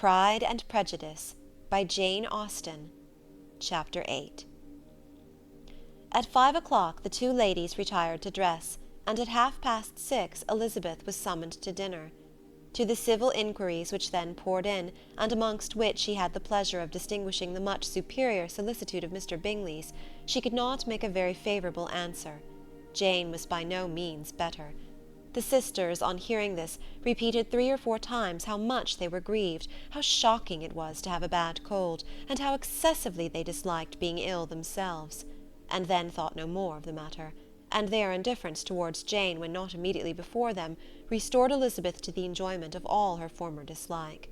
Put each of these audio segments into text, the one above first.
Pride and Prejudice by Jane Austen. Chapter 8. At 5 o'clock the two ladies retired to dress, and at 6:30 Elizabeth was summoned to dinner. To the civil inquiries which then poured in, and amongst which she had the pleasure of distinguishing the much superior solicitude of Mr. Bingley's, she could not make a very favourable answer. Jane was by no means better. The sisters, on hearing this, repeated 3 or 4 times how much they were grieved, how shocking it was to have a bad cold, and how excessively they disliked being ill themselves, and then thought no more of the matter, and their indifference towards Jane, when not immediately before them, restored Elizabeth to the enjoyment of all her former dislike.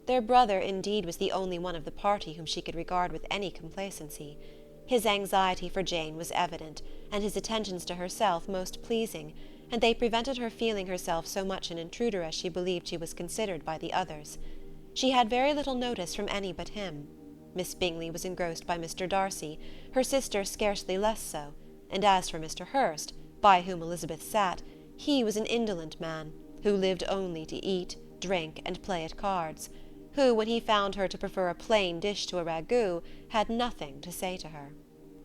Their brother, indeed, was the only one of the party whom she could regard with any complacency. His anxiety for Jane was evident, and his attentions to herself most pleasing, and they prevented her feeling herself so much an intruder as she believed she was considered by the others. She had very little notice from any but him. Miss Bingley was engrossed by Mr. Darcy, her sister scarcely less so, and as for Mr. Hurst, by whom Elizabeth sat, he was an indolent man, who lived only to eat, drink, and play at cards, who, when he found her to prefer a plain dish to a ragout, had nothing to say to her.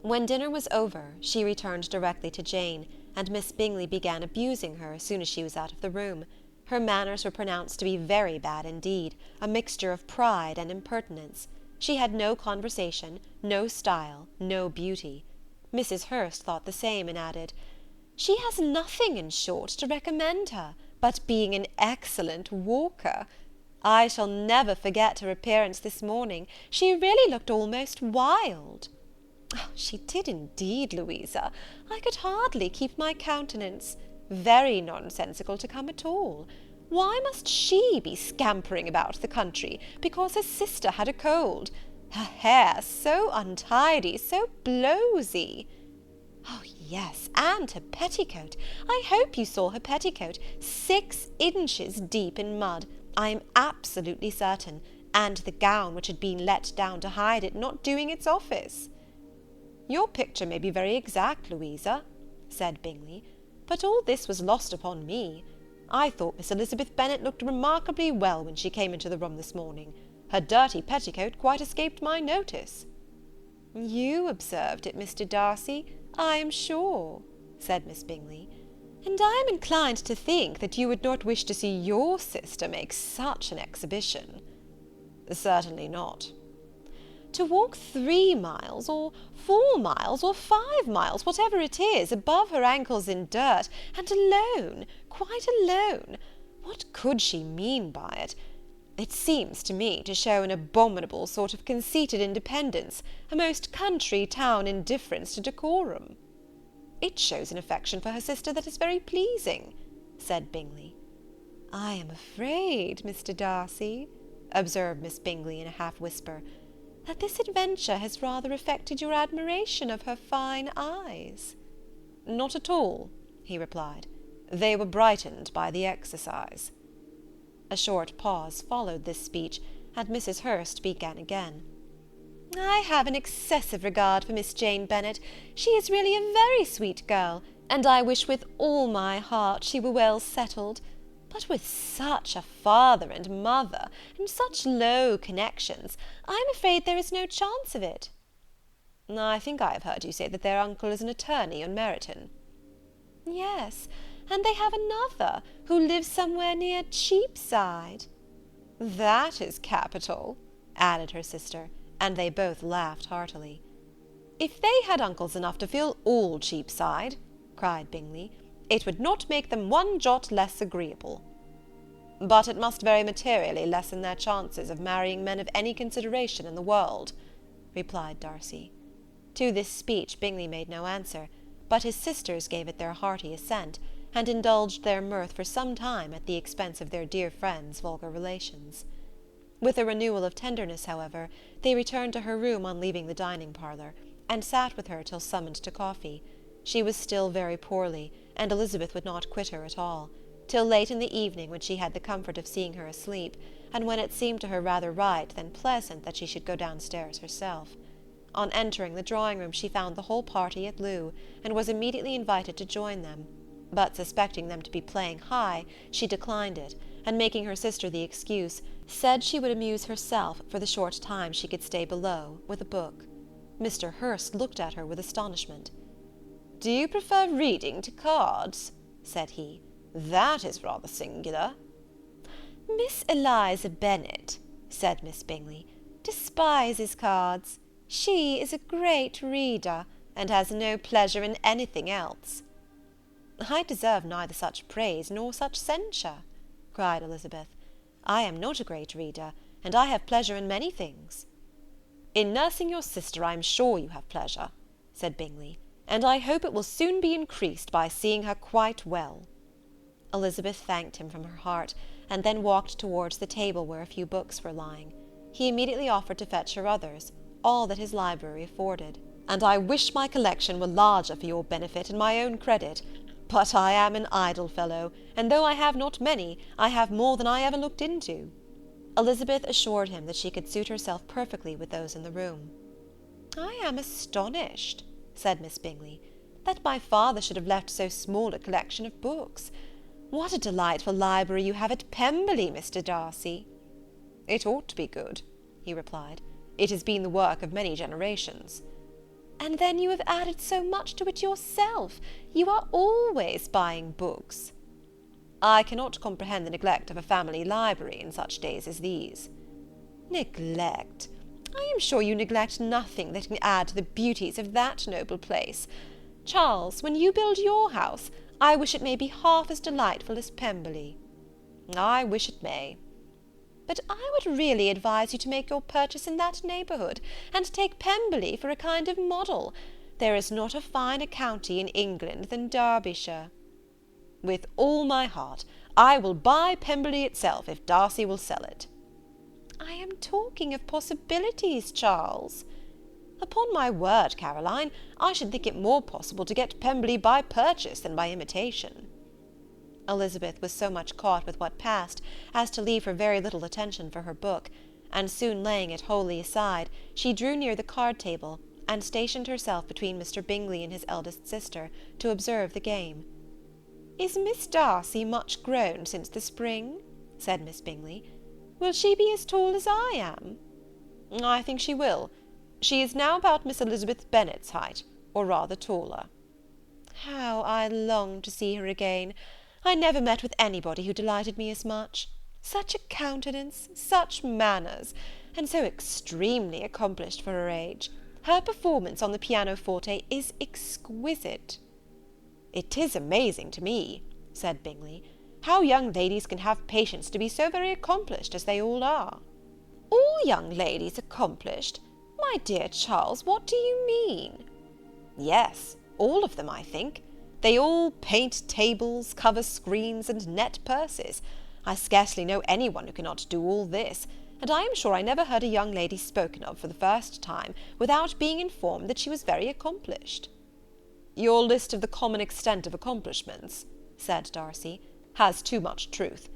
When dinner was over, she returned directly to Jane, and Miss Bingley began abusing her as soon as she was out of the room. Her manners were pronounced to be very bad indeed, a mixture of pride and impertinence. She had no conversation, no style, no beauty. Mrs. Hurst thought the same, and added, "She has nothing, in short, to recommend her, but being an excellent walker. I shall never forget her appearance this morning. She really looked almost wild." "Oh, she did indeed, Louisa. I could hardly keep my countenance. Very nonsensical to come at all. Why must she be scampering about the country, because her sister had a cold? Her hair so untidy, so blowsy. Oh, yes, and her petticoat. I hope you saw her petticoat, 6 inches deep in mud, I am absolutely certain, and the gown which had been let down to hide it not doing its office." "Your picture may be very exact, Louisa," said Bingley, "but all this was lost upon me. I thought Miss Elizabeth Bennet looked remarkably well when she came into the room this morning. Her dirty petticoat quite escaped my notice." "You observed it, Mr. Darcy, I am sure," said Miss Bingley, "and I am inclined to think that you would not wish to see your sister make such an exhibition." "Certainly not." "To walk 3 miles, or 4 miles, or 5 miles, whatever it is, above her ankles in dirt, and alone, quite alone. What could she mean by it? It seems to me to show an abominable sort of conceited independence, a most country town indifference to decorum." "It shows an affection for her sister that is very pleasing," said Bingley. "I am afraid, Mr. Darcy," observed Miss Bingley in a half-whisper, "that this adventure has rather affected your admiration of her fine eyes." "Not at all," he replied. "They were brightened by the exercise." A short pause followed this speech, and Mrs. Hurst began again. "I have an excessive regard for Miss Jane Bennet. She is really a very sweet girl, and I wish with all my heart she were well settled. But with such a father and mother, and such low connections, I am afraid there is no chance of it." "I think I have heard you say that their uncle is an attorney on Meryton." "Yes, and they have another, who lives somewhere near Cheapside." "That is capital," added her sister, and they both laughed heartily. "If they had uncles enough to fill all Cheapside," cried Bingley, "it would not make them one jot less agreeable." "But it must very materially lessen their chances of marrying men of any consideration in the world," replied Darcy. To this speech Bingley made no answer, but his sisters gave it their hearty assent, and indulged their mirth for some time at the expense of their dear friend's vulgar relations. With a renewal of tenderness, however, they returned to her room on leaving the dining-parlour, and sat with her till summoned to coffee. She was still very poorly, and Elizabeth would not quit her at all, till late in the evening, when she had the comfort of seeing her asleep, and when it seemed to her rather right than pleasant that she should go downstairs herself. On entering the drawing-room she found the whole party at loo, and was immediately invited to join them, but suspecting them to be playing high, she declined it, and making her sister the excuse, said she would amuse herself for the short time she could stay below with a book. Mr. Hurst looked at her with astonishment. "Do you prefer reading to cards?" said he. "That is rather singular." "Miss Eliza Bennet," said Miss Bingley, "despises cards. She is a great reader, and has no pleasure in anything else." "I deserve neither such praise nor such censure," cried Elizabeth. "I am not a great reader, and I have pleasure in many things." "In nursing your sister I am sure you have pleasure," said Bingley, "and I hope it will soon be increased by seeing her quite well." Elizabeth thanked him from her heart, and then walked towards the table where a few books were lying. He immediately offered to fetch her others, all that his library afforded. "And I wish my collection were larger for your benefit and my own credit. But I am an idle fellow, and though I have not many, I have more than I ever looked into." Elizabeth assured him that she could suit herself perfectly with those in the room. "I am astonished," said Miss Bingley, "that my father should have left so small a collection of books. What a delightful library you have at Pemberley, Mr. Darcy!" "It ought to be good," he replied. "It has been the work of many generations." "And then you have added so much to it yourself. You are always buying books." "I cannot comprehend the neglect of a family library in such days as these." "Neglect! I am sure you neglect nothing that can add to the beauties of that noble place. Charles, when you build your house, I wish it may be half as delightful as Pemberley." "I wish it may." "But I would really advise you to make your purchase in that neighbourhood, and take Pemberley for a kind of model. There is not a finer county in England than Derbyshire." "With all my heart. I will buy Pemberley itself, if Darcy will sell it." "I am talking of possibilities, Charles." "Upon my word, Caroline, I should think it more possible to get Pemberley by purchase than by imitation." Elizabeth was so much caught with what passed as to leave her very little attention for her book, and soon laying it wholly aside, she drew near the card-table, and stationed herself between Mr. Bingley and his eldest sister, to observe the game. "Is Miss Darcy much grown since the spring?" said Miss Bingley. "Will she be as tall as I am?" "I think she will. She is now about Miss Elizabeth Bennet's height, or rather taller." "How I long to see her again! I never met with anybody who delighted me as much. Such a countenance, such manners, and so extremely accomplished for her age. Her performance on the pianoforte is exquisite." "It is amazing to me," said Bingley, "how young ladies can have patience to be so very accomplished as they all are." "All young ladies accomplished? My dear Charles, what do you mean?" "Yes, all of them, I think. They all paint tables, cover screens, and net purses. I scarcely know any one who cannot do all this, and I am sure I never heard a young lady spoken of for the first time without being informed that she was very accomplished." "Your list of the common extent of accomplishments," said Darcy, "has too much truth.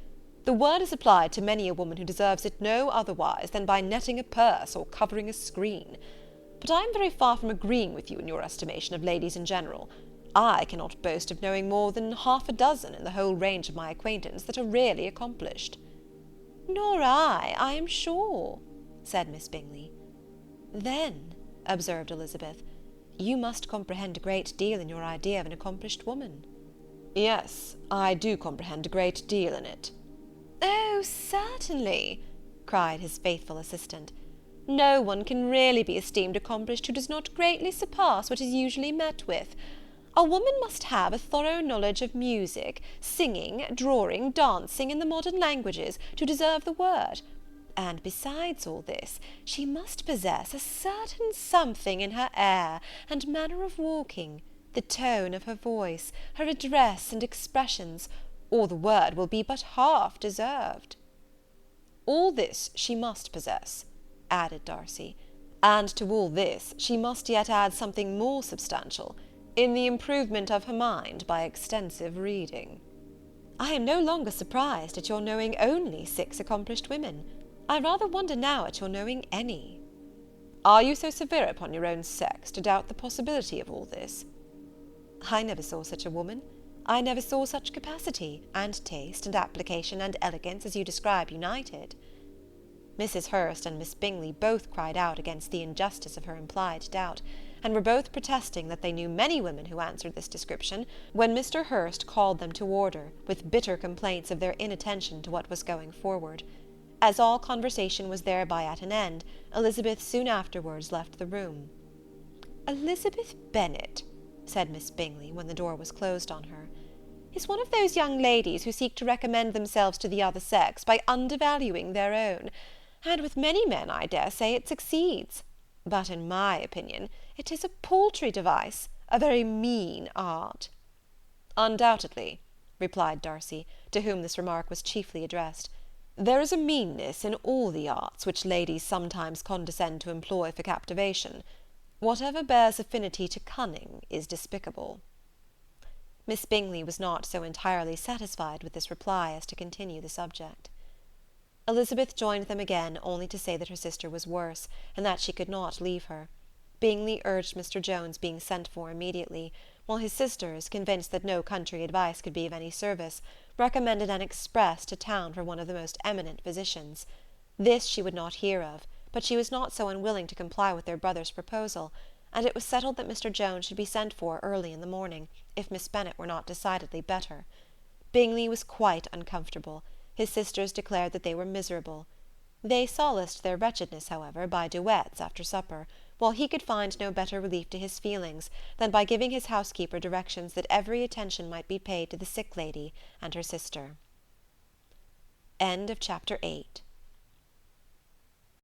The word is applied to many a woman who deserves it no otherwise than by netting a purse or covering a screen. But I am very far from agreeing with you in your estimation of ladies in general. I cannot boast of knowing more than half a dozen in the whole range of my acquaintance that are really accomplished." "Nor I am sure," said Miss Bingley. "Then," observed Elizabeth, "you must comprehend a great deal in your idea of an accomplished woman." "Yes, I do comprehend a great deal in it." "Oh, certainly," cried his faithful assistant. "No one can really be esteemed accomplished who does not greatly surpass what is usually met with. A woman must have a thorough knowledge of music, singing, drawing, dancing, and the modern languages, to deserve the word. And besides all this, she must possess a certain something in her air and manner of walking, the tone of her voice, her address and expressions, or the word will be but half deserved." "All this she must possess," added Darcy, "and to all this she must yet add something more substantial, in the improvement of her mind by extensive reading." "I am no longer surprised at your knowing only 6 accomplished women. I rather wonder now at your knowing any." "Are you so severe upon your own sex to doubt the possibility of all this?" "I never saw such a woman. I never saw such capacity, and taste, and application, and elegance as you describe united." Mrs. Hurst and Miss Bingley both cried out against the injustice of her implied doubt, and were both protesting that they knew many women who answered this description, when Mr. Hurst called them to order, with bitter complaints of their inattention to what was going forward. As all conversation was thereby at an end, Elizabeth soon afterwards left the room. "Elizabeth Bennet," said Miss Bingley, when the door was closed on her, "is one of those young ladies who seek to recommend themselves to the other sex by undervaluing their own, and with many men, I dare say, it succeeds. But, in my opinion, it is a paltry device, a very mean art." "Undoubtedly," replied Darcy, to whom this remark was chiefly addressed. "There is a meanness in all the arts which ladies sometimes condescend to employ for captivation. Whatever bears affinity to cunning is despicable." Miss Bingley was not so entirely satisfied with this reply as to continue the subject. Elizabeth joined them again, only to say that her sister was worse, and that she could not leave her. Bingley urged Mr. Jones being sent for immediately, while his sisters, convinced that no country advice could be of any service, recommended an express to town for one of the most eminent physicians. This she would not hear of, but she was not so unwilling to comply with their brother's proposal, and it was settled that Mr. Jones should be sent for early in the morning, if Miss Bennet were not decidedly better. Bingley was quite uncomfortable. His sisters declared that they were miserable. They solaced their wretchedness, however, by duets after supper, while he could find no better relief to his feelings than by giving his housekeeper directions that every attention might be paid to the sick lady and her sister. Chapter 8.